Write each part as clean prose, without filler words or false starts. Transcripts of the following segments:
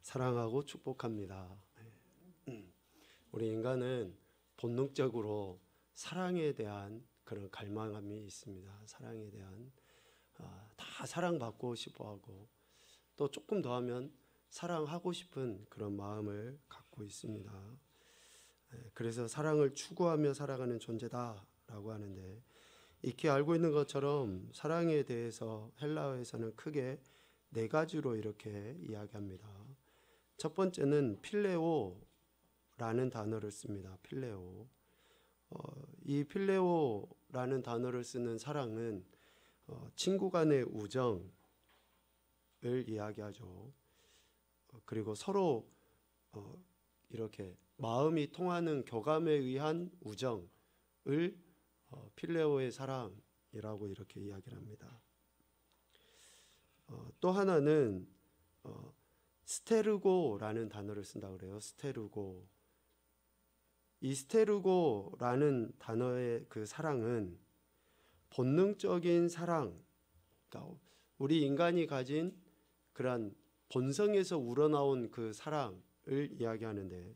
사랑하고 축복합니다. 우리 인간은 본능적으로 사랑에 대한 그런 갈망함이 있습니다. 사랑에 대한 다 사랑받고 싶어하고 또 조금 더 하면 사랑하고 싶은 그런 마음을 갖고 있습니다. 그래서 사랑을 추구하며 살아가는 존재다라고 하는데, 익히 알고 있는 것처럼 사랑에 대해서 헬라어에서는 크게 네 가지로 이렇게 이야기합니다. 첫 번째는 필레오라는 단어를 씁니다. 필레오. 이 필레오라는 단어를 쓰는 사랑은 친구 간의 우정을 이야기하죠. 그리고 서로 이렇게 마음이 통하는 교감에 의한 우정을 필레오의 사랑이라고 이렇게 이야기를 합니다. 또 하나는 스테르고라는 단어를 쓴다 그래요. 스테르고. 이 스테르고라는 단어의 그 사랑은 본능적인 사랑, 그러니까 우리 인간이 가진 그러한 본성에서 우러나온 그 사랑을 이야기하는데,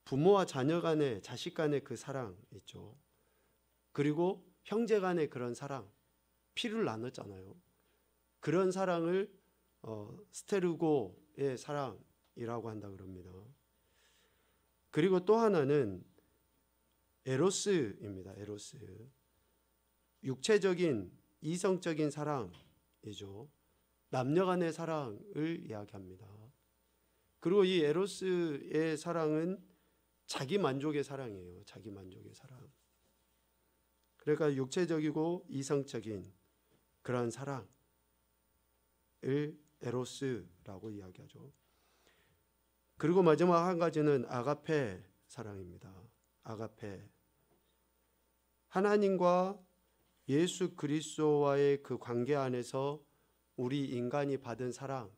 부모와 자녀 간의, 자식 간의 그 사랑 있죠. 그리고 형제 간의 그런 사랑, 피를 나눴잖아요. 그런 사랑을 스테르고의 사랑이라고 한다 그럽니다. 그리고 또 하나는 에로스입니다. 에로스. 육체적인 이성적인 사랑이죠. 남녀 간의 사랑을 이야기합니다. 그리고 이 에로스의 사랑은 자기 만족의 사랑이에요. 자기 만족의 사랑. 그러니까 육체적이고 이성적인 그러한 사랑을 에로스라고 이야기하죠. 그리고 마지막 한 가지는 아가페 사랑입니다. 아가페. 하나님과 예수 그리스도와의 그 관계 안에서 우리 인간이 받은 사랑을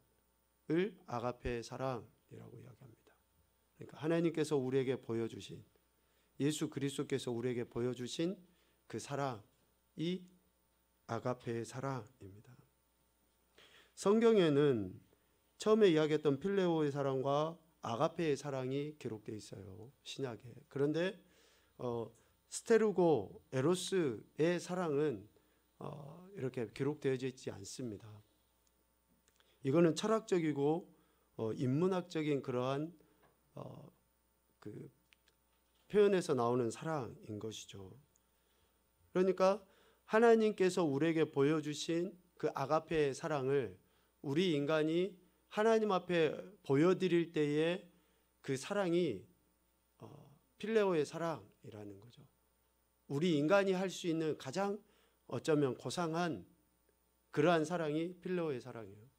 아가페 사랑이라고 이야기합니다. 그러니까 하나님께서 우리에게 보여주신, 예수 그리스도께서 우리에게 보여주신 그 사랑이 아가페의 사랑입니다. 성경에는 처음에 이야기했던 필레오의 사랑과 아가페의 사랑이 기록되어 있어요. 신약에. 그런데 스테르고 에로스의 사랑은 이렇게 기록되어져 있지 않습니다. 이거는 철학적이고 인문학적인 그러한 그 표현에서 나오는 사랑인 것이죠. 그러니까 하나님께서 우리에게 보여주신 그 아가페의 사랑을 우리 인간이 하나님 앞에 보여드릴 때에 그 사랑이 필레오의 사랑이라는 거죠. 우리 인간이 할 수 있는 가장 어쩌면 고상한 그러한 사랑이 필레오의 사랑이에요.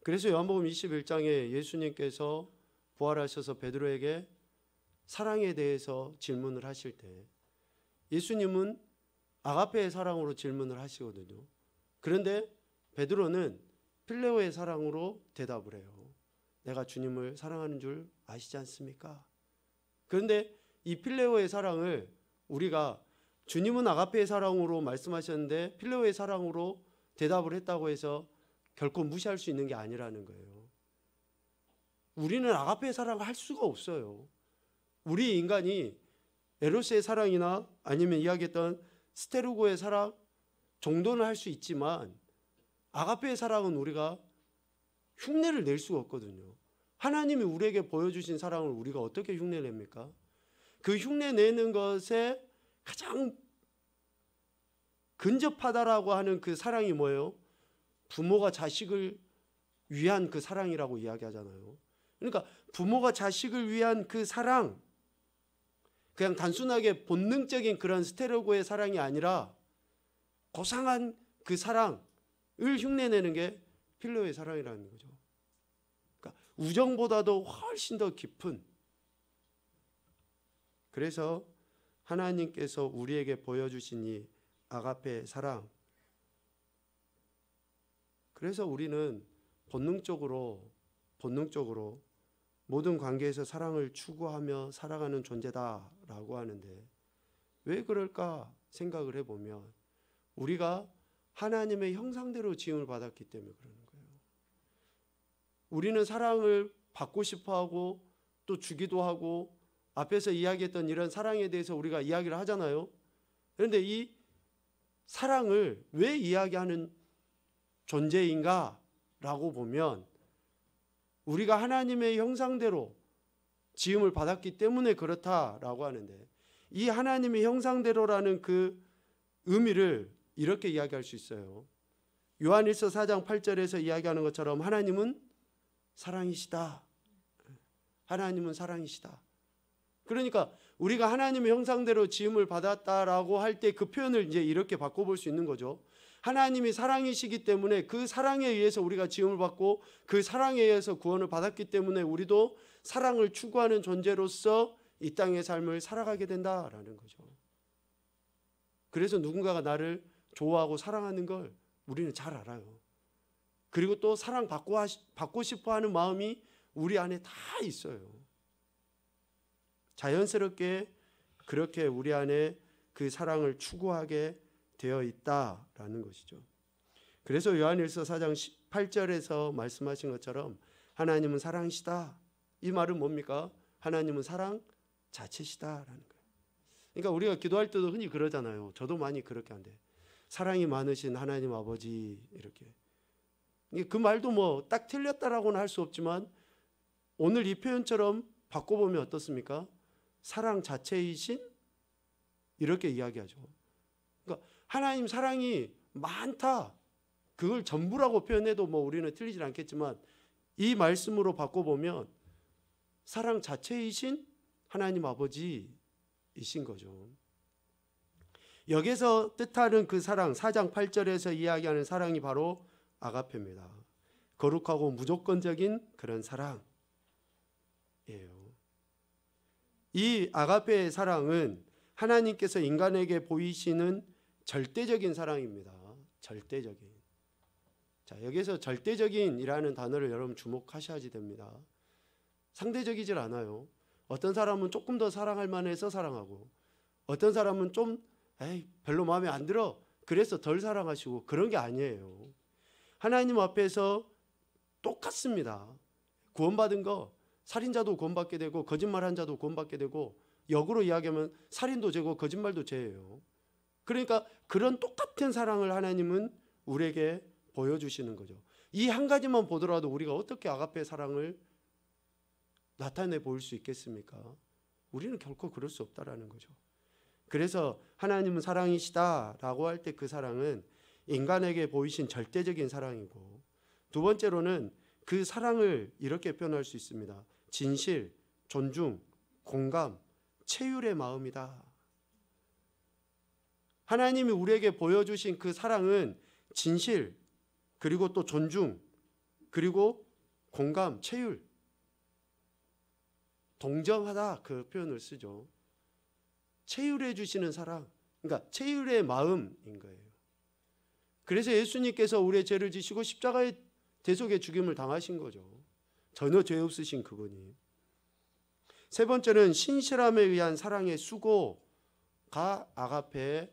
그래서 요한복음 21장에 예수님께서 부활하셔서 베드로에게 사랑에 대해서 질문을 하실 때 예수님은 아가페의 사랑으로 질문을 하시거든요. 그런데 베드로는 필레오의 사랑으로 대답을 해요. 내가 주님을 사랑하는 줄 아시지 않습니까? 그런데 이 필레오의 사랑을 우리가 주님은 아가페의 사랑으로 말씀하셨는데 필레오의 사랑으로 대답을 했다고 해서 결코 무시할 수 있는 게 아니라는 거예요. 우리는 아가페의 사랑을 할 수가 없어요. 우리 인간이 에로스의 사랑이나 아니면 이야기했던 스테르고의 사랑 정도는 할 수 있지만 아가페의 사랑은 우리가 흉내를 낼 수가 없거든요. 하나님이 우리에게 보여주신 사랑을 우리가 어떻게 흉내를 냅니까? 그 흉내 내는 것에 가장 근접하다라고 하는 그 사랑이 뭐예요? 부모가 자식을 위한 그 사랑이라고 이야기하잖아요. 그러니까 부모가 자식을 위한 그 사랑, 그냥 단순하게 본능적인 그런 스테레오의 사랑이 아니라 고상한 그 사랑을 흉내내는 게 필레오의 사랑이라는 거죠. 그러니까 우정보다도 훨씬 더 깊은, 그래서 하나님께서 우리에게 보여주신 이 아가페의 사랑, 그래서 우리는 본능적으로 모든 관계에서 사랑을 추구하며 살아가는 존재다라고 하는데, 왜 그럴까 생각을 해보면 우리가 하나님의 형상대로 지음을 받았기 때문에 그러는 거예요. 우리는 사랑을 받고 싶어하고 또 주기도 하고 앞에서 이야기했던 이런 사랑에 대해서 우리가 이야기를 하잖아요. 그런데 이 사랑을 왜 이야기하는 존재인가 라고 보면 우리가 하나님의 형상대로 지음을 받았기 때문에 그렇다라고 하는데, 이 하나님의 형상대로라는 그 의미를 이렇게 이야기할 수 있어요. 요한일서 4장 8절에서 이야기하는 것처럼 하나님은 사랑이시다. 하나님은 사랑이시다. 그러니까 우리가 하나님의 형상대로 지음을 받았다라고 할 때 그 표현을 이제 이렇게 바꿔볼 수 있는 거죠. 하나님이 사랑이시기 때문에 그 사랑에 의해서 우리가 지음을 받고 그 사랑에 의해서 구원을 받았기 때문에 우리도 사랑을 추구하는 존재로서 이 땅의 삶을 살아가게 된다라는 거죠. 그래서 누군가가 나를 좋아하고 사랑하는 걸 우리는 잘 알아요. 그리고 또 사랑받고 싶어 하는 마음이 우리 안에 다 있어요. 자연스럽게 그렇게 우리 안에 그 사랑을 추구하게 되어 있다라는 것이죠. 그래서 요한일서 4장 8절에서 말씀하신 것처럼 하나님은 사랑이시다. 이 말은 뭡니까? 하나님은 사랑 자체시다라는 거예요. 그러니까 우리가 기도할 때도 흔히 그러잖아요. 저도 많이 그렇게 한대. 사랑이 많으신 하나님 아버지, 이렇게. 그 말도 뭐 딱 틀렸다라고는 할 수 없지만 오늘 이 표현처럼 바꿔보면 어떻습니까? 사랑 자체이신? 이렇게 이야기하죠. 그러니까 하나님 사랑이 많다. 그걸 전부라고 표현해도 뭐 우리는 틀리진 않겠지만 이 말씀으로 바꿔보면 사랑 자체이신 하나님 아버지이신 거죠. 여기서 뜻하는 그 사랑, 4장 8절에서 이야기하는 사랑이 바로 아가페입니다. 거룩하고 무조건적인 그런 사랑이에요. 이 아가페의 사랑은 하나님께서 인간에게 보이시는 절대적인 사랑입니다. 절대적인. 자, 여기서 절대적인이라는 단어를 여러분 주목하셔야지 됩니다. 상대적이질 않아요. 어떤 사람은 조금 더 사랑할 만해서 사랑하고, 어떤 사람은 좀 별로 마음에 안 들어 그래서 덜 사랑하시고, 그런 게 아니에요. 하나님 앞에서 똑같습니다. 구원받은 거, 살인자도 구원받게 되고 거짓말한 자도 구원받게 되고, 역으로 이야기하면 살인도 죄고 거짓말도 죄예요. 그러니까 그런 똑같은 사랑을 하나님은 우리에게 보여주시는 거죠. 이 한 가지만 보더라도 우리가 어떻게 아가페의 사랑을 나타내 보일 수 있겠습니까? 우리는 결코 그럴 수 없다라는 거죠. 그래서 하나님은 사랑이시다라고 할 때 그 사랑은 인간에게 보이신 절대적인 사랑이고, 두 번째로는 그 사랑을 이렇게 표현할 수 있습니다. 진실, 존중, 공감, 체휼의 마음이다. 하나님이 우리에게 보여주신 그 사랑은 진실, 그리고 또 존중, 그리고 공감, 체휼, 동정하다, 그 표현을 쓰죠. 체휼해 주시는 사랑, 그러니까 체휼의 마음인 거예요. 그래서 예수님께서 우리의 죄를 지시고 십자가의 대속의 죽임을 당하신 거죠. 전혀 죄 없으신 그분이. 세 번째는 신실함에 의한 사랑의 수고가 아가페의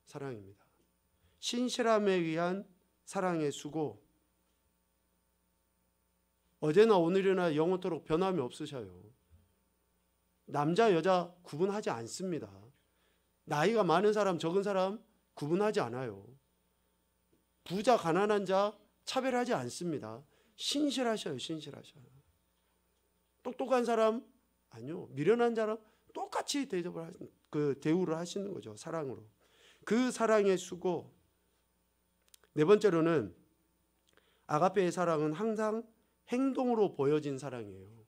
사랑입니다. 신실함에 의한 사랑의 수고. 어제나 오늘이나 영원토록 변함이 없으셔요. 남자 여자 구분하지 않습니다. 나이가 많은 사람 적은 사람 구분하지 않아요. 부자 가난한 자 차별하지 않습니다. 신실하셔요. 신실하셔요. 똑똑한 사람 아니요. 미련한 사람 똑같이 대우를 하시는 거죠. 사랑으로. 그 사랑의 수고. 네 번째로는 아가페의 사랑은 항상 행동으로 보여진 사랑이에요.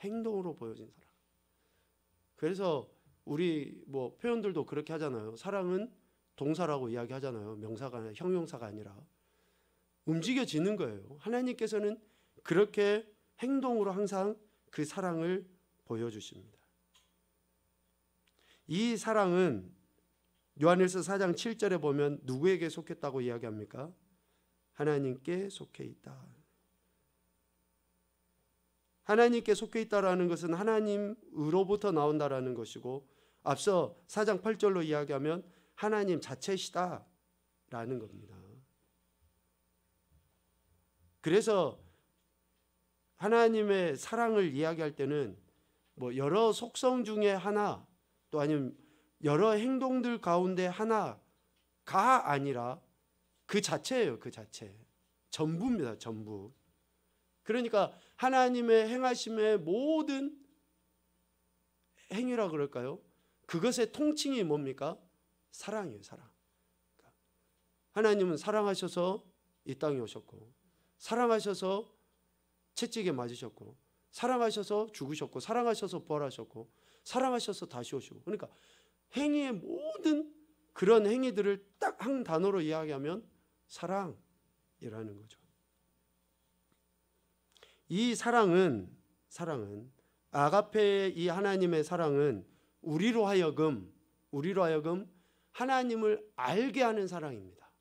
행동으로 보여진 사랑. 그래서 우리 뭐 표현들도 그렇게 하잖아요. 사랑은 동사라고 이야기하잖아요. 명사가 아니라, 형용사가 아니라 움직여지는 거예요. 하나님께서는 그렇게 행동으로 항상 그 사랑을 보여주십니다. 이 사랑은 요한일서 4장 7절에 보면 누구에게 속했다고 이야기합니까? 하나님께 속해 있다. 하나님께 속해 있다라는 것은 하나님으로부터 나온다라는 것이고, 앞서 4장 8절로 이야기하면 하나님 자체시다라는 겁니다. 그래서 하나님의 사랑을 이야기할 때는 뭐 여러 속성 중에 하나 또 아니면 여러 행동들 가운데 하나가 아니라 그 자체예요. 그 자체. 전부입니다. 전부. 그러니까 하나님의 행하심의 모든 행위라 그럴까요? 그것의 통칭이 뭡니까? 사랑이에요. 사랑. 하나님은 사랑하셔서 이 땅에 오셨고, 사랑하셔서 채찍에 맞으셨고, 사랑하셔서 죽으셨고, 사랑하셔서 부활하셨고, 사랑하셔서 다시 오시고. 그러니까 행위의 모든 그런 행위들을 딱 한 단어로 이야기하면 사랑이라는 거죠. 이 사랑은 아가페의 이 하나님의 사랑은 우리로 하여금 하나님을 알게 하는 사랑입니다.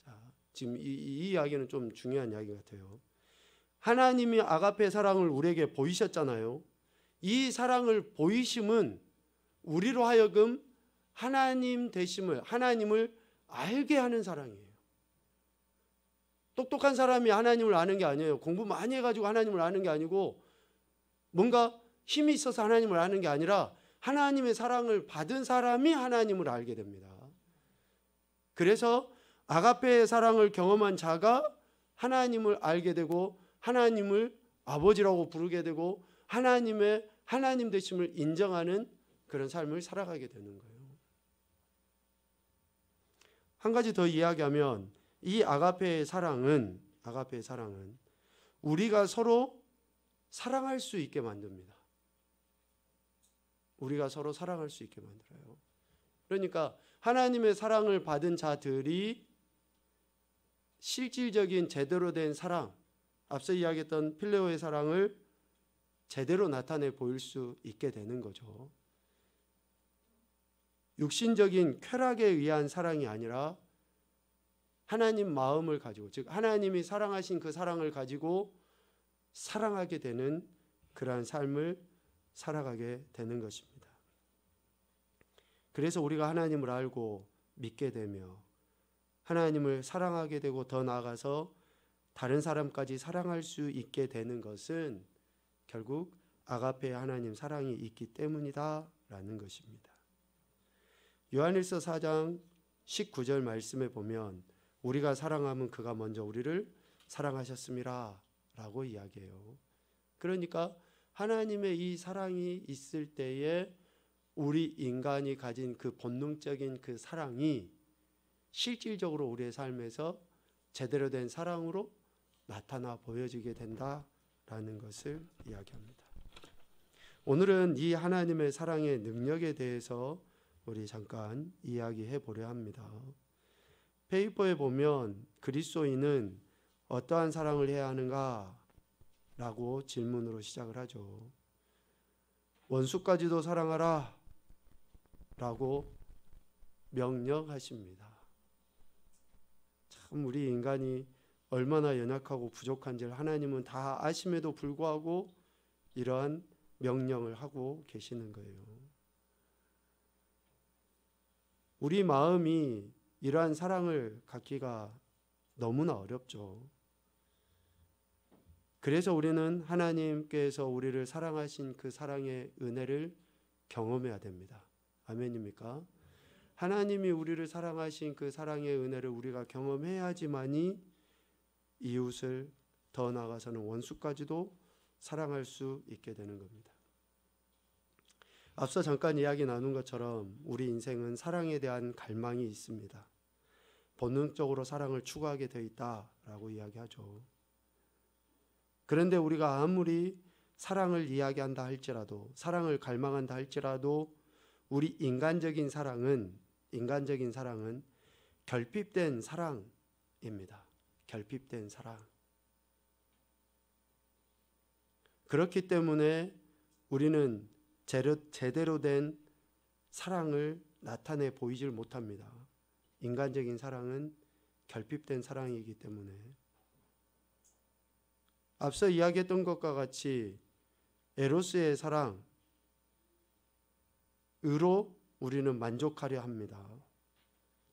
자, 지금 이 이야기는 좀 중요한 이야기 같아요. 하나님이 아가페 사랑을 우리에게 보이셨잖아요. 이 사랑을 보이심은 우리로 하여금 하나님 되심을, 하나님을 알게 하는 사랑이에요. 똑똑한 사람이 하나님을 아는 게 아니에요. 공부 많이 해가지고 하나님을 아는 게 아니고 뭔가 힘이 있어서 하나님을 아는 게 아니라 하나님의 사랑을 받은 사람이 하나님을 알게 됩니다. 그래서 아가페의 사랑을 경험한 자가 하나님을 알게 되고 하나님을 아버지라고 부르게 되고 하나님의 하나님 되심을 인정하는 그런 삶을 살아가게 되는 거예요. 한 가지 더 이야기하면 이 아가페의 사랑은 우리가 서로 사랑할 수 있게 만듭니다. 우리가 서로 사랑할 수 있게 만들어요. 그러니까 하나님의 사랑을 받은 자들이 실질적인 제대로 된 사랑, 앞서 이야기했던 필레오의 사랑을 제대로 나타내 보일 수 있게 되는 거죠. 육신적인 쾌락에 의한 사랑이 아니라 하나님 마음을 가지고, 즉 하나님이 사랑하신 그 사랑을 가지고 사랑하게 되는 그러한 삶을 살아가게 되는 것입니다. 그래서 우리가 하나님을 알고 믿게 되며 하나님을 사랑하게 되고 더 나아가서 다른 사람까지 사랑할 수 있게 되는 것은 결국 아가페의 하나님 사랑이 있기 때문이다라는 것입니다. 요한일서 4장 19절 말씀에 보면 우리가 사랑하면 그가 먼저 우리를 사랑하셨음이라 라고 이야기해요. 그러니까 하나님의 이 사랑이 있을 때에 우리 인간이 가진 그 본능적인 그 사랑이 실질적으로 우리의 삶에서 제대로 된 사랑으로 나타나 보여지게 된다라는 것을 이야기합니다. 오늘은 이 하나님의 사랑의 능력에 대해서 우리 잠깐 이야기해 보려 합니다. 페이퍼에 보면 그리스도인은 어떠한 사랑을 해야 하는가? 라고 질문으로 시작을 하죠. 원수까지도 사랑하라 라고 명령하십니다. 참 우리 인간이 얼마나 연약하고 부족한지를 하나님은 다 아심에도 불구하고 이러한 명령을 하고 계시는 거예요. 우리 마음이 이러한 사랑을 갖기가 너무나 어렵죠. 그래서 우리는 하나님께서 우리를 사랑하신 그 사랑의 은혜를 경험해야 됩니다. 아멘입니까? 하나님이 우리를 사랑하신 그 사랑의 은혜를 우리가 경험해야지만이 이웃을 더 나아가서는 원수까지도 사랑할 수 있게 되는 겁니다. 앞서 잠깐 이야기 나눈 것처럼 우리 인생은 사랑에 대한 갈망이 있습니다. 본능적으로 사랑을 추구하게 되어 있다라고 이야기하죠. 그런데 우리가 아무리 사랑을 이야기한다 할지라도, 사랑을 갈망한다 할지라도 우리 인간적인 사랑은 결핍된 사랑입니다. 결핍된 사랑. 그렇기 때문에 우리는 제대로 된 사랑을 나타내 보이질 못합니다. 인간적인 사랑은 결핍된 사랑이기 때문에 앞서 이야기했던 것과 같이 에로스의 사랑으로 우리는 만족하려 합니다.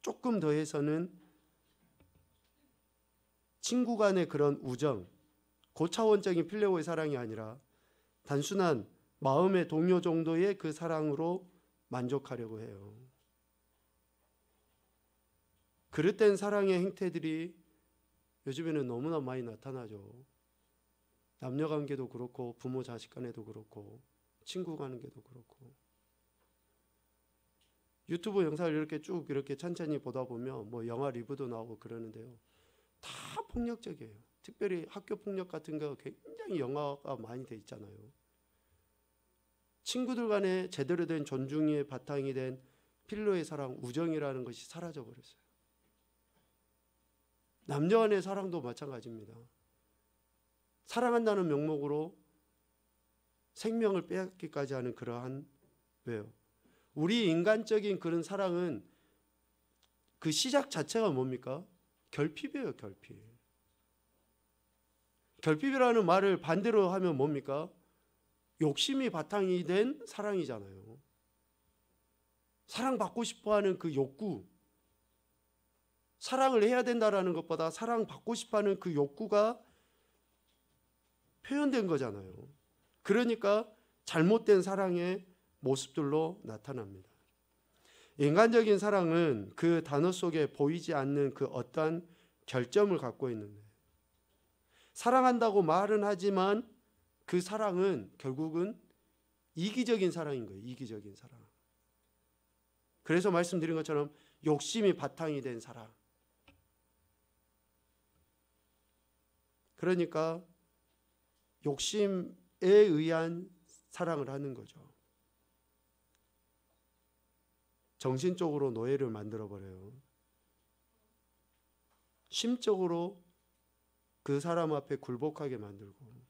조금 더해서는 친구 간의 그런 우정, 고차원적인 필레오의 사랑이 아니라 단순한 마음의 동요 정도의 그 사랑으로 만족하려고 해요. 그릇된 사랑의 행태들이 요즘에는 너무나 많이 나타나죠. 남녀관계도 그렇고 부모 자식 간에도 그렇고 친구 관계도 그렇고. 유튜브 영상을 이렇게 쭉 이렇게 천천히 보다 보면 뭐 영화 리뷰도 나오고 그러는데요. 다 폭력적이에요. 특별히 학교 폭력 같은 거 굉장히 영화가 많이 돼 있잖아요. 친구들 간에 제대로 된 존중의 바탕이 된 필로의 사랑, 우정이라는 것이 사라져 버렸어요. 남녀 간의 사랑도 마찬가지입니다. 사랑한다는 명목으로 생명을 빼앗기까지 하는 그러한, 왜요? 우리 인간적인 그런 사랑은 그 시작 자체가 뭡니까? 결핍이에요, 결핍. 결핍이라는 말을 반대로 하면 뭡니까? 욕심이 바탕이 된 사랑이잖아요. 사랑받고 싶어하는 그 욕구, 사랑을 해야 된다라는 것보다 사랑받고 싶어하는 그 욕구가 표현된 거잖아요. 그러니까 잘못된 사랑의 모습들로 나타납니다. 인간적인 사랑은 그 단어 속에 보이지 않는 그 어떠한 결점을 갖고 있는데, 사랑한다고 말은 하지만 그 사랑은 결국은 이기적인 사랑인 거예요. 이기적인 사랑. 그래서 말씀드린 것처럼 욕심이 바탕이 된 사랑. 그러니까 욕심에 의한 사랑을 하는 거죠. 정신적으로 노예를 만들어버려요. 심적으로 그 사람 앞에 굴복하게 만들고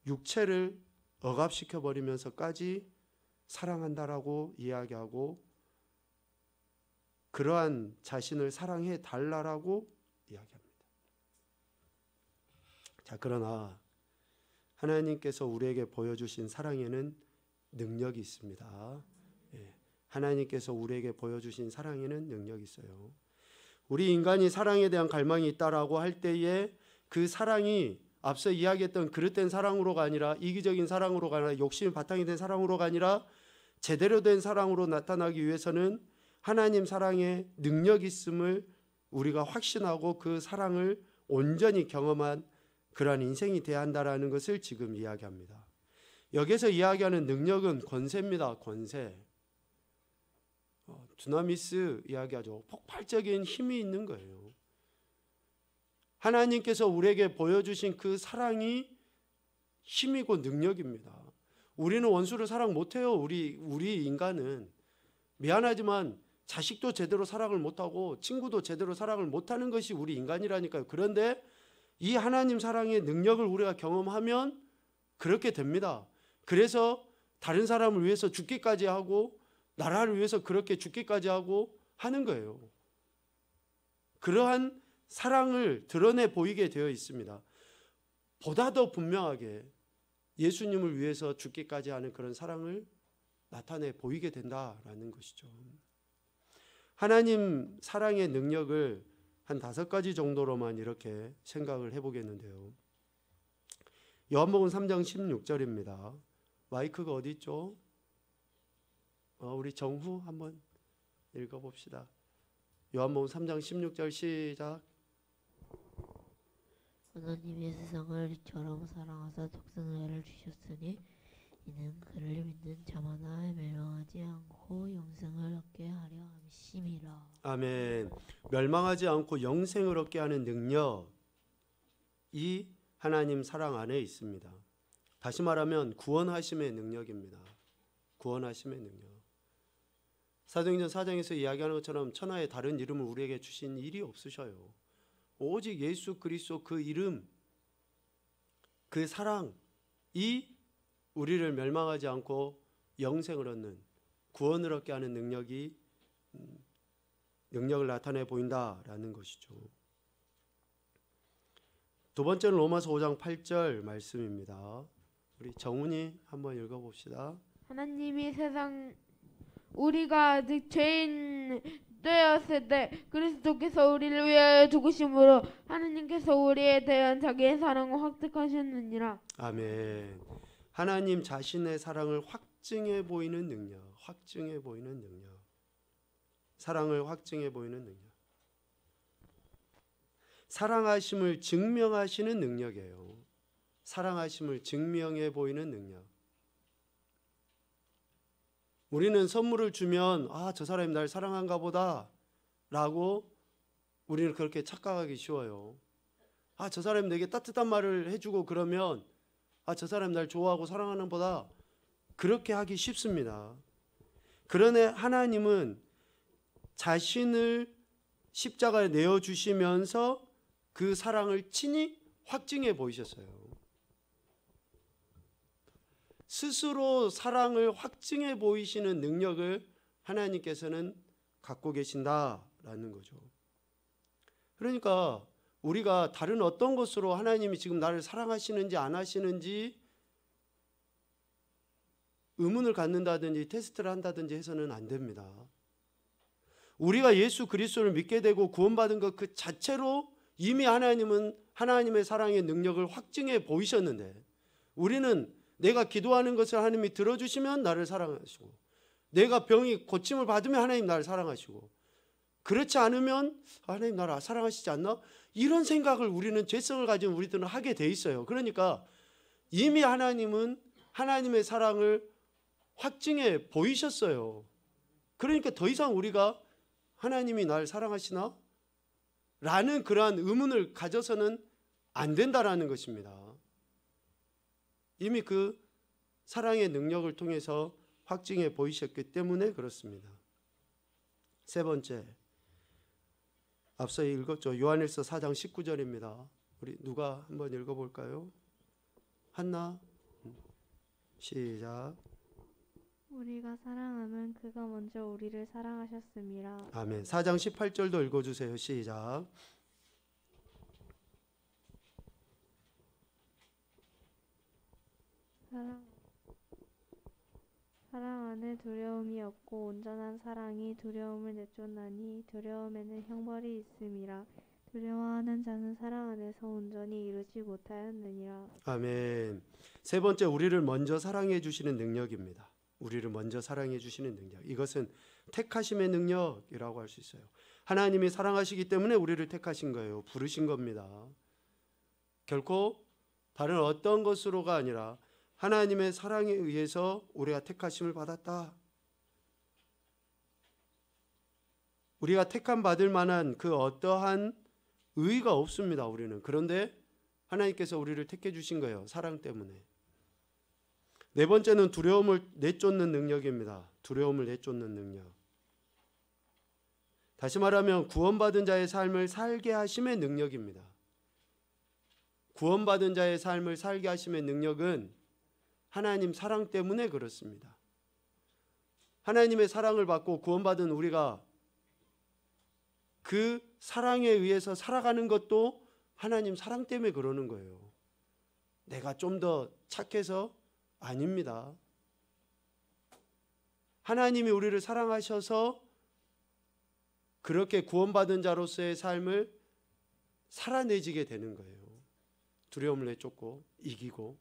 육체를 억압시켜버리면서까지 사랑한다라고 이야기하고 그러한 자신을 사랑해 달라라고 이야기합니다. 자, 그러나 하나님께서 우리에게 보여주신 사랑에는 능력이 있습니다. 하나님께서 우리에게 보여주신 사랑에는 능력이 있어요. 우리 인간이 사랑에 대한 갈망이 있다라고 할 때에 그 사랑이 앞서 이야기했던 그릇된 사랑으로가 아니라 이기적인 사랑으로가 아니라 욕심이 바탕이 된 사랑으로가 아니라 제대로 된 사랑으로 나타나기 위해서는 하나님 사랑의 능력이 있음을 우리가 확신하고 그 사랑을 온전히 경험한 그러한 인생이 돼야 한다라는 것을 지금 이야기합니다. 여기서 이야기하는 능력은 권세입니다. 권세. 두나미스 이야기하죠. 폭발적인 힘이 있는 거예요. 하나님께서 우리에게 보여주신 그 사랑이 힘이고 능력입니다. 우리는 원수를 사랑 못해요. 우리 인간은. 미안하지만 자식도 제대로 사랑을 못하고 친구도 제대로 사랑을 못하는 것이 우리 인간이라니까요. 그런데 이 하나님 사랑의 능력을 우리가 경험하면 그렇게 됩니다. 그래서 다른 사람을 위해서 죽기까지 하고 나라를 위해서 그렇게 죽기까지 하고 하는 거예요. 그러한 사랑을 드러내 보이게 되어 있습니다. 보다 더 분명하게 예수님을 위해서 죽기까지 하는 그런 사랑을 나타내 보이게 된다라는 것이죠. 하나님 사랑의 능력을 한 5가지 정도로만 이렇게 생각을 해보겠는데요. 요한복음 3장 16절입니다. 마이크가 어디 있죠? 우리 정후 한번 읽어봅시다. 요한복음 3장 16절 시작. 하나님이 세상을 이처럼 사랑하사 독생자를 주셨으니 이는 그를 믿는 자마다 멸망하지 않고 영생을 얻게 하려 함이라. 아멘. 멸망하지 않고 영생을 얻게 하는 능력, 이 하나님 사랑 안에 있습니다. 다시 말하면 구원하심의 능력입니다. 구원하심의 능력. 사도행전 4장에서 이야기하는 것처럼 천하의 다른 이름을 우리에게 주신 일이 없으셔요. 오직 예수 그리스도 그 이름, 그 사랑이 우리를 멸망하지 않고 영생을 얻는, 구원을 얻게 하는 능력을 나타내 보인다라는 것이죠. 두 번째는 로마서 5장 8절 말씀입니다. 우리 정훈이 한번 읽어봅시다. 하나님이 세상 우리가 죄인 되었을 때 그리스도께서 우리를 위하여 죽으심으로 하느님께서 우리에 대한 자기의 사랑을 확증하셨느니라. 아멘. 하나님 자신의 사랑을 확증해 보이는 능력, 확증해 보이는 능력, 사랑을 확증해 보이는 능력, 사랑하심을 증명하시는 능력이에요. 사랑하심을 증명해 보이는 능력. 우리는 선물을 주면 저 사람이 날 사랑한가 보다 라고 우리는 그렇게 착각하기 쉬워요. 저 사람이 내게 따뜻한 말을 해주고 그러면 저 사람이 날 좋아하고 사랑하는 보다, 그렇게 하기 쉽습니다. 그러나 하나님은 자신을 십자가에 내어주시면서 그 사랑을 친히 확증해 보이셨어요. 스스로 사랑을 확증해 보이시는 능력을 하나님께서는 갖고 계신다라는 거죠. 그러니까 우리가 다른 어떤 것으로 하나님이 지금 나를 사랑하시는지 안 하시는지 의문을 갖는다든지 테스트를 한다든지 해서는 안 됩니다. 우리가 예수 그리스도를 믿게 되고 구원받은 것 그 자체로 이미 하나님은 하나님의 사랑의 능력을 확증해 보이셨는데, 우리는 내가 기도하는 것을 하나님이 들어주시면 나를 사랑하시고, 내가 병이 고침을 받으면 하나님 나를 사랑하시고, 그렇지 않으면 하나님 나를 사랑하시지 않나? 이런 생각을 우리는, 죄성을 가진 우리들은 하게 돼 있어요. 그러니까 이미 하나님은 하나님의 사랑을 확증해 보이셨어요. 그러니까 더 이상 우리가 하나님이 날 사랑하시나? 라는 그러한 의문을 가져서는 안 된다라는 것입니다. 이미 그 사랑의 능력을 통해서 확증해 보이셨기 때문에 그렇습니다. 세 번째, 앞서 읽었죠. 요한일서 4장 19절입니다. 우리 누가 한번 읽어볼까요? 한나, 시작. 우리가 사랑하면 그가 먼저 우리를 사랑하셨음이라. 아멘. 4장 18절도 읽어주세요. 시작. 사랑 안에 두려움이 없고 온전한 사랑이 두려움을 내쫓나니 두려움에는 형벌이 있음이라. 두려워하는 자는 사랑 안에서 온전히 이루지 못하였느니라. 아멘. 세 번째, 우리를 먼저 사랑해 주시는 능력입니다. 우리를 먼저 사랑해 주시는 능력. 이것은 택하심의 능력이라고 할 수 있어요. 하나님이 사랑하시기 때문에 우리를 택하신 거예요. 부르신 겁니다. 결코 다른 어떤 것으로가 아니라 하나님의 사랑에 의해서 우리가 택하심을 받았다. 우리가 택함 받을 만한 그 어떠한 의의가 없습니다. 우리는. 그런데 하나님께서 우리를 택해 주신 거예요. 사랑 때문에. 네 번째는 두려움을 내쫓는 능력입니다. 두려움을 내쫓는 능력. 다시 말하면 구원받은 자의 삶을 살게 하심의 능력입니다. 구원받은 자의 삶을 살게 하심의 능력은 하나님 사랑 때문에 그렇습니다. 하나님의 사랑을 받고 구원받은 우리가 그 사랑에 의해서 살아가는 것도 하나님 사랑 때문에 그러는 거예요. 내가 좀 더 착해서 아닙니다. 하나님이 우리를 사랑하셔서 그렇게 구원받은 자로서의 삶을 살아내지게 되는 거예요. 두려움을 내쫓고 이기고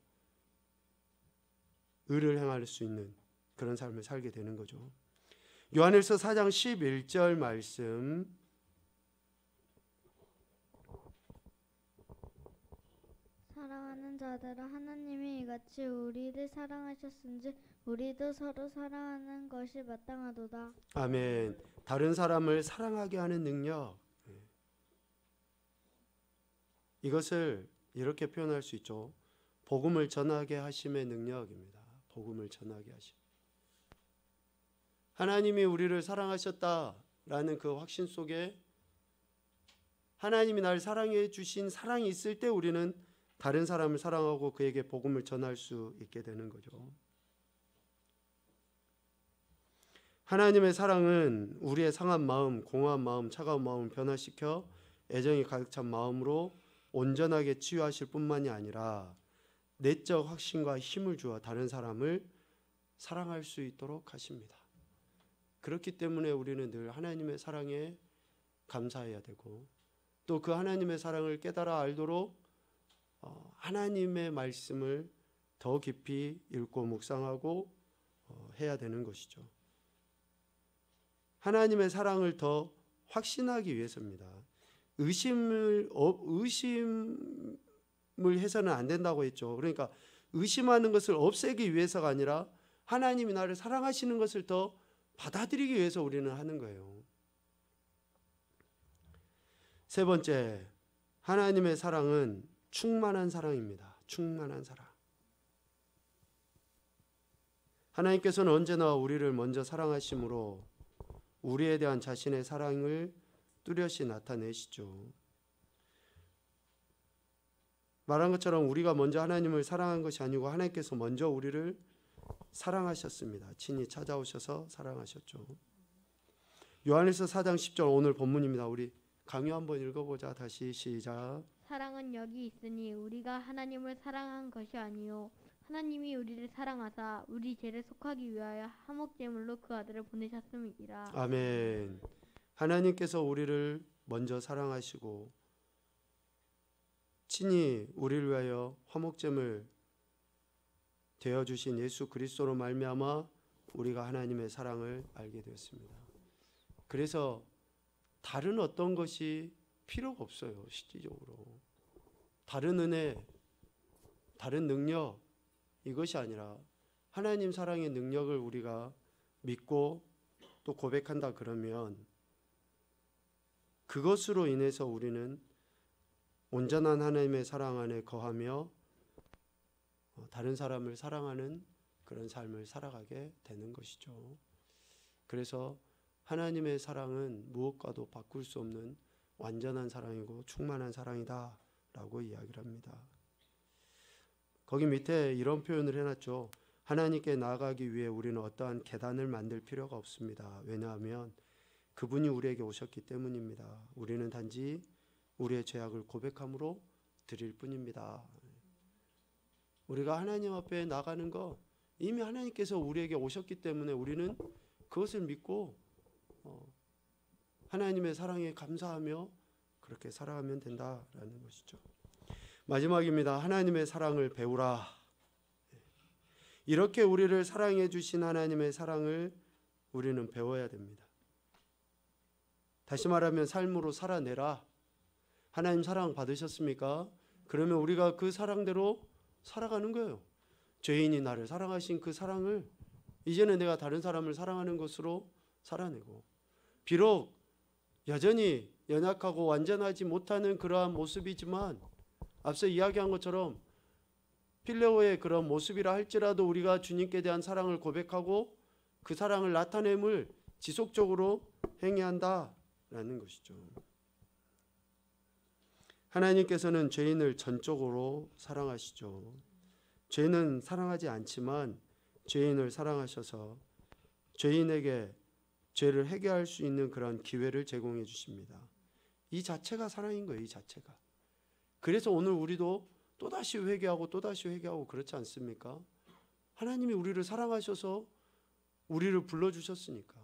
의를 행할 수 있는 그런 삶을 살게 되는 거죠. 요한일서 4장 11절 말씀, 사랑하는 자들아 하나님이 이같이 우리를 사랑하셨은즉 우리도 서로 사랑하는 것이 마땅하도다. 아멘. 다른 사람을 사랑하게 하는 능력, 이것을 이렇게 표현할 수 있죠. 복음을 전하게 하심의 능력입니다. 복음을 전하게 하심. 하나님이 우리를 사랑하셨다라는 그 확신 속에 하나님이 날 사랑해 주신 사랑이 있을 때 우리는 다른 사람을 사랑하고 그에게 복음을 전할 수 있게 되는 거죠. 하나님의 사랑은 우리의 상한 마음, 공허한 마음, 차가운 마음을 변화시켜 애정이 가득 찬 마음으로 온전하게 치유하실 뿐만이 아니라 내적 확신과 힘을 주어 다른 사람을 사랑할 수 있도록 하십니다. 그렇기 때문에 우리는 늘 하나님의 사랑에 감사해야 되고 또 그 하나님의 사랑을 깨달아 알도록 하나님의 말씀을 더 깊이 읽고 묵상하고 해야 되는 것이죠. 하나님의 사랑을 더 확신하기 위해서입니다. 의심을 해서는 안 된다고 했죠. 그러니까 의심하는 것을 없애기 위해서가 아니라 하나님이 나를 사랑하시는 것을 더 받아들이기 위해서 우리는 하는 거예요. 세 번째, 하나님의 사랑은 충만한 사랑입니다. 충만한 사랑. 하나님께서는 언제나 우리를 먼저 사랑하심으로 우리에 대한 자신의 사랑을 뚜렷이 나타내시죠. 말한 것처럼 우리가 먼저 하나님을 사랑한 것이 아니고 하나님께서 먼저 우리를 사랑하셨습니다. 친히 찾아오셔서 사랑하셨죠. 요한일서 4장 10절 오늘 본문입니다. 우리 강요 한번 읽어보자. 다시 시작. 사랑은 여기 있으니 우리가 하나님을 사랑한 것이 아니요 하나님이 우리를 사랑하사 우리 죄를 속하기 위하여 화목제물로 그 아들을 보내셨음이니라. 아멘. 하나님께서 우리를 먼저 사랑하시고 친히 우리를 위하여 화목제물 되어주신 예수 그리스도로 말미암아 우리가 하나님의 사랑을 알게 되었습니다. 그래서 다른 어떤 것이 필요가 없어요. 실질적으로 다른 은혜, 다른 능력 이것이 아니라 하나님 사랑의 능력을 우리가 믿고 또 고백한다 그러면 그것으로 인해서 우리는 온전한 하나님의 사랑 안에 거하며 다른 사람을 사랑하는 그런 삶을 살아가게 되는 것이죠. 그래서 하나님의 사랑은 무엇과도 바꿀 수 없는 완전한 사랑이고 충만한 사랑이다 라고 이야기를 합니다. 거기 밑에 이런 표현을 해놨죠. 하나님께 나아가기 위해 우리는 어떠한 계단을 만들 필요가 없습니다. 왜냐하면 그분이 우리에게 오셨기 때문입니다. 우리는 단지 우리의 죄악을 고백함으로 드릴 뿐입니다. 우리가 하나님 앞에 나가는 거 이미 하나님께서 우리에게 오셨기 때문에 우리는 그것을 믿고 하나님의 사랑에 감사하며 그렇게 살아가면 된다라는 것이죠. 마지막입니다. 하나님의 사랑을 배우라. 이렇게 우리를 사랑해 주신 하나님의 사랑을 우리는 배워야 됩니다. 다시 말하면 삶으로 살아내라. 하나님 사랑 받으셨습니까? 그러면 우리가 그 사랑대로 살아가는 거예요. 죄인이 나를 사랑하신 그 사랑을 이제는 내가 다른 사람을 사랑하는 것으로 살아내고 비록 여전히 연약하고 완전하지 못하는 그러한 모습이지만 앞서 이야기한 것처럼 필레오의 그런 모습이라 할지라도 우리가 주님께 대한 사랑을 고백하고 그 사랑을 나타냄을 지속적으로 행해야 한다라는 것이죠. 하나님께서는 죄인을 전적으로 사랑하시죠. 죄는 사랑하지 않지만 죄인을 사랑하셔서 죄인에게 죄를 해결할 수 있는 그런 기회를 제공해 주십니다. 이 자체가 사랑인 거예요. 이 자체가. 그래서 오늘 우리도 또다시 회개하고 또다시 회개하고 그렇지 않습니까? 하나님이 우리를 사랑하셔서 우리를 불러주셨으니까.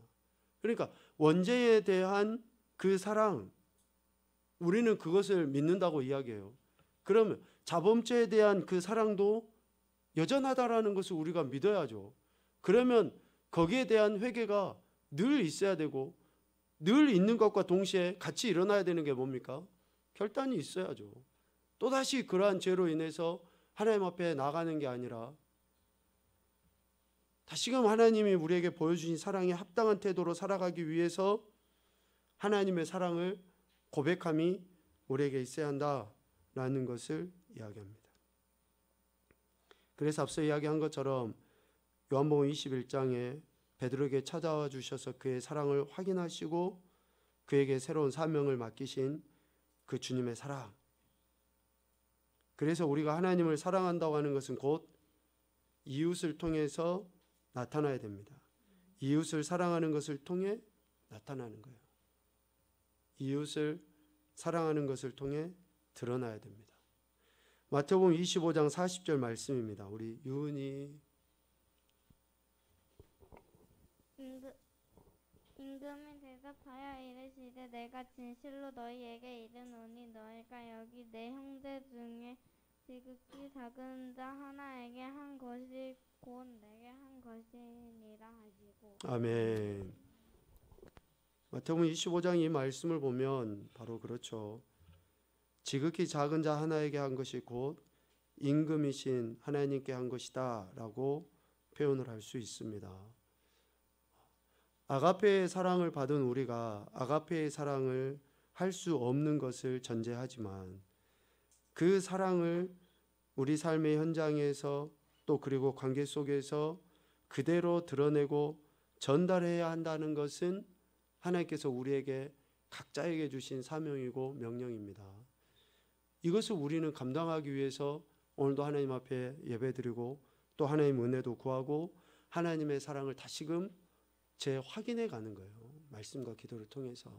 그러니까 원죄에 대한 그 사랑 우리는 그것을 믿는다고 이야기해요. 그러면 자범죄에 대한 그 사랑도 여전하다라는 것을 우리가 믿어야죠. 그러면 거기에 대한 회개가 늘 있어야 되고 늘 있는 것과 동시에 같이 일어나야 되는 게 뭡니까? 결단이 있어야죠. 또다시 그러한 죄로 인해서 하나님 앞에 나가는 게 아니라 다시금 하나님이 우리에게 보여주신 사랑에 합당한 태도로 살아가기 위해서 하나님의 사랑을 고백함이 우리에게 있어야 한다라는 것을 이야기합니다. 그래서 앞서 이야기한 것처럼 요한복음 21장에 베드로에게 찾아와 주셔서 그의 사랑을 확인하시고 그에게 새로운 사명을 맡기신 그 주님의 사랑. 그래서 우리가 하나님을 사랑한다고 하는 것은 곧 이웃을 통해서 나타나야 됩니다. 이웃을 사랑하는 것을 통해 나타나는 거예요. 이웃을 사랑하는 것을 통해 드러나야 됩니다. 마태복음 25장 40절 말씀입니다. 우리 유은이 임금이 대답하여 이르시되 내가 진실로 너희에게 이르노니 너희가 여기 내 형제 중에 지극히 작은 자 하나에게 한 것이 곧 내게 한 것이니라 하시고. 아멘. 마태복음 25장 이 말씀을 보면 바로 그렇죠. 지극히 작은 자 하나에게 한 것이 곧 임금이신 하나님께 한 것이다 라고 표현을 할 수 있습니다. 아가페의 사랑을 받은 우리가 아가페의 사랑을 할 수 없는 것을 전제하지만 그 사랑을 우리 삶의 현장에서 또 그리고 관계 속에서 그대로 드러내고 전달해야 한다는 것은 하나님께서 우리에게 각자에게 주신 사명이고 명령입니다. 이것을 우리는 감당하기 위해서 오늘도 하나님 앞에 예배드리고 또 하나님 은혜도 구하고 하나님의 사랑을 다시금 재확인해 가는 거예요. 말씀과 기도를 통해서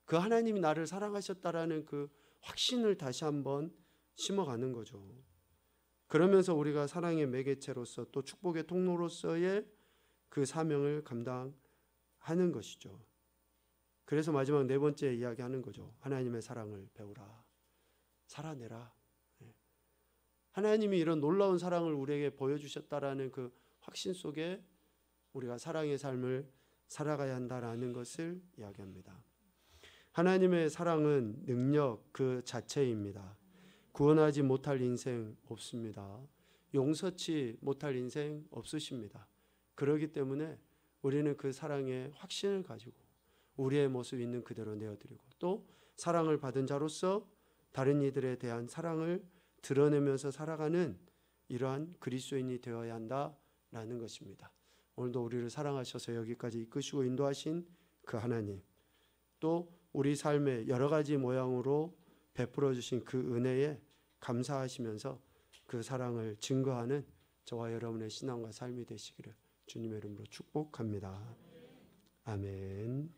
그 하나님이 나를 사랑하셨다라는 그 확신을 다시 한번 심어가는 거죠. 그러면서 우리가 사랑의 매개체로서 또 축복의 통로로서의 그 사명을 감당하는 것이죠. 그래서 마지막 네 번째 이야기하는 거죠. 하나님의 사랑을 배우라. 살아내라. 하나님이 이런 놀라운 사랑을 우리에게 보여주셨다라는 그 확신 속에 우리가 사랑의 삶을 살아가야 한다라는 것을 이야기합니다. 하나님의 사랑은 능력 그 자체입니다. 구원하지 못할 인생 없습니다. 용서치 못할 인생 없으십니다. 그렇기 때문에 우리는 그 사랑의 확신을 가지고 우리의 모습 있는 그대로 내어드리고 또 사랑을 받은 자로서 다른 이들에 대한 사랑을 드러내면서 살아가는 이러한 그리스도인이 되어야 한다라는 것입니다. 오늘도 우리를 사랑하셔서 여기까지 이끄시고 인도하신 그 하나님, 또 우리 삶의 여러 가지 모양으로 베풀어 주신 그 은혜에 감사하시면서 그 사랑을 증거하는 저와 여러분의 신앙과 삶이 되시기를 주님의 이름으로 축복합니다. 아멘.